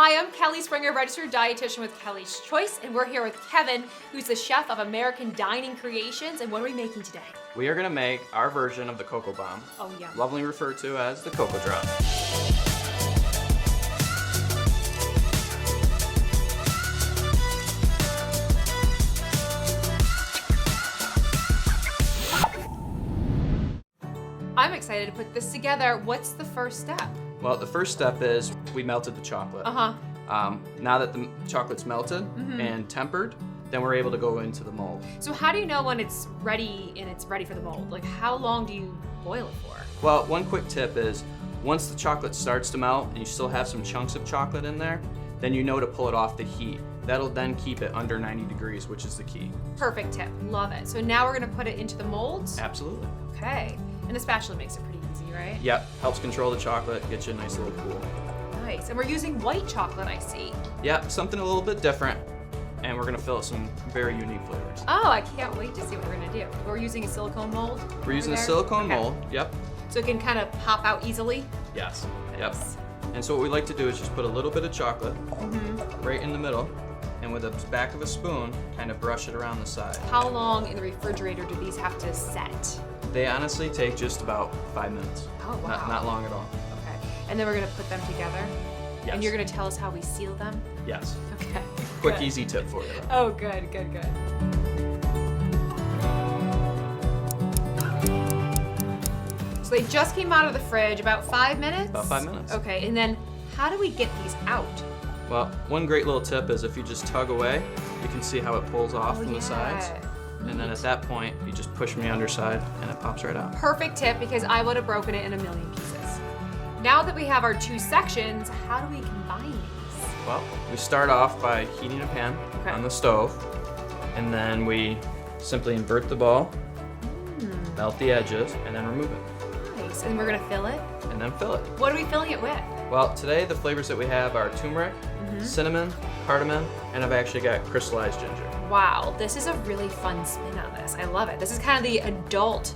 Hi, I'm Kelly Springer, registered dietitian with Kelly's Choice, and we're here with Kevin, who's the chef of American Dining Creations. And what are we making today? We are gonna make our version of the Cocoa Bomb. Oh, yeah. Lovingly referred to as the Cocoa Drop. I'm excited to put this together. What's the first step? Well, the first step is we melted the chocolate. Now that the chocolate's melted and tempered, then we're able to go into the mold. So how do you know when it's ready and it's ready for the mold? Like, how long do you boil it for? Well, one quick tip is once the chocolate starts to melt and you still have some chunks of chocolate in there, then you know to pull it off the heat. That'll then keep it under 90 degrees, which is the key. Perfect tip, love it. So now we're gonna put it into the molds? Absolutely. Okay, and a spatula makes it pretty easy, right? Yep, helps control the chocolate, get you a nice little pool. Nice, and we're using white chocolate, I see. Yep, something a little bit different, and we're gonna fill it some very unique flavors. Oh, I can't wait to see what we're gonna do. We're using a silicone mold? We're using a silicone mold, yep. So it can kind of pop out easily? Yes, Nice. yep. And so what we like to do is just put a little bit of chocolate right in the middle, and with the back of a spoon, kind of brush it around the side. How long in the refrigerator do these have to set? They honestly take just about 5 minutes. Oh, wow. Not long at all. Okay, and then we're gonna put them together? Yes. And you're gonna tell us how we seal them? Yes. Okay. Quick, good. easy tip for you. Oh, good, good, good. So they just came out of the fridge, about 5 minutes? About 5 minutes. Okay, and then how do we get these out? Well, one great little tip is if you just tug away, you can see how it pulls off from the sides. And then at that point, you just push from the underside and it pops right out. Perfect tip, because I would have broken it in a million pieces. Now that we have our two sections, how do we combine these? Well, we start off by heating a pan on the stove, and then we simply invert the ball, melt the edges, and then remove it. Nice, and we're gonna fill it? And then fill it. What are we filling it with? Well, today the flavors that we have are turmeric, cinnamon, cardamom, and I've actually got crystallized ginger. Wow, this is a really fun spin on this. I love it. This is kind of the adult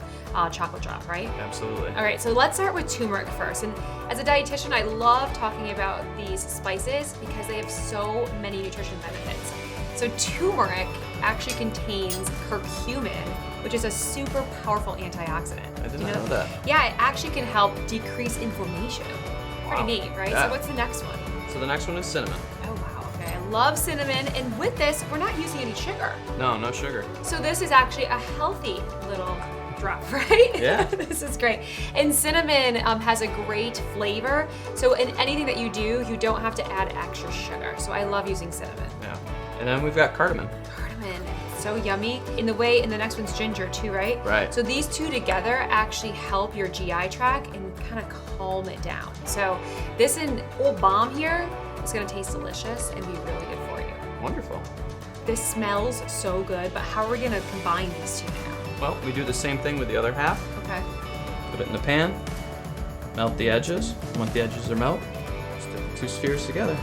chocolate drop, right? Absolutely. All right, so let's start with turmeric first. And as a dietitian, I love talking about these spices because they have so many nutrition benefits. So turmeric actually contains curcumin, which is a super powerful antioxidant. I did not know that. Yeah, it actually can help decrease inflammation. Pretty neat, right? Yeah. So what's the next one? So the next one is cinnamon. Oh wow, okay. I love cinnamon, and with this, we're not using any sugar. No sugar. So this is actually a healthy little drop, right? Yeah. This is great. And cinnamon has a great flavor. So in anything that you do, you don't have to add extra sugar. So I love using cinnamon. Yeah. And then we've got cardamom. Cardamom, so yummy. In the next one's ginger too, right? Right. So these two together actually help your GI tract and kind of calm it down. So this whole bomb here is gonna taste delicious and be really good for you. Wonderful. This smells so good, but how are we gonna combine these two now? Well, we do the same thing with the other half. Okay. Put it in the pan, melt the edges. Once the edges are melt, stick the two spheres together.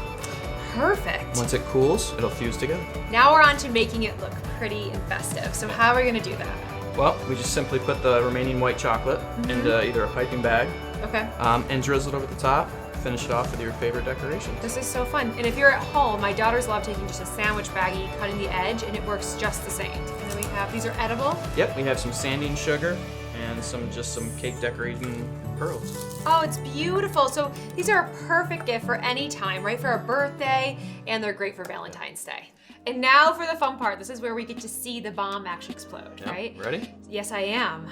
Perfect. Once it cools, it'll fuse together. Now we're on to making it look pretty and festive. So how are we gonna do that? Well, we just simply put the remaining white chocolate into either a piping bag Okay. and drizzle it over the top. Finish it off with your favorite decorations. This is so fun. And if you're at home, my daughters love taking just a sandwich baggie, cutting the edge, and it works just the same. And then we have, these are edible? Yep, we have some sanding sugar and some cake decorating pearls. Oh, it's beautiful. So these are a perfect gift for any time, right? For a birthday, and they're great for Valentine's Day. And now for the fun part. This is where we get to see the bomb actually explode, right? Ready? Yes, I am.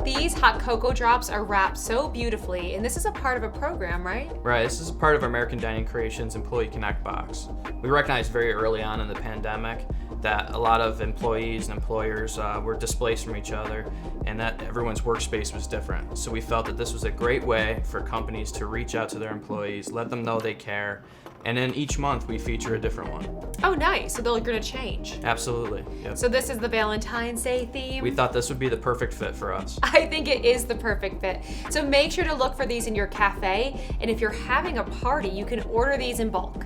These hot cocoa drops are wrapped so beautifully, and this is a part of a program, right? Right, this is part of American Dining Creations Employee Connect Box. We recognized very early on in the pandemic that a lot of employees and employers were displaced from each other, and that everyone's workspace was different. So we felt that this was a great way for companies to reach out to their employees, let them know they care, And then each month we feature a different one. Oh, nice. So they're gonna change. Absolutely. Yep. So this is the Valentine's Day theme. We thought this would be the perfect fit for us. I think it is the perfect fit. So make sure to look for these in your cafe. And if you're having a party, you can order these in bulk.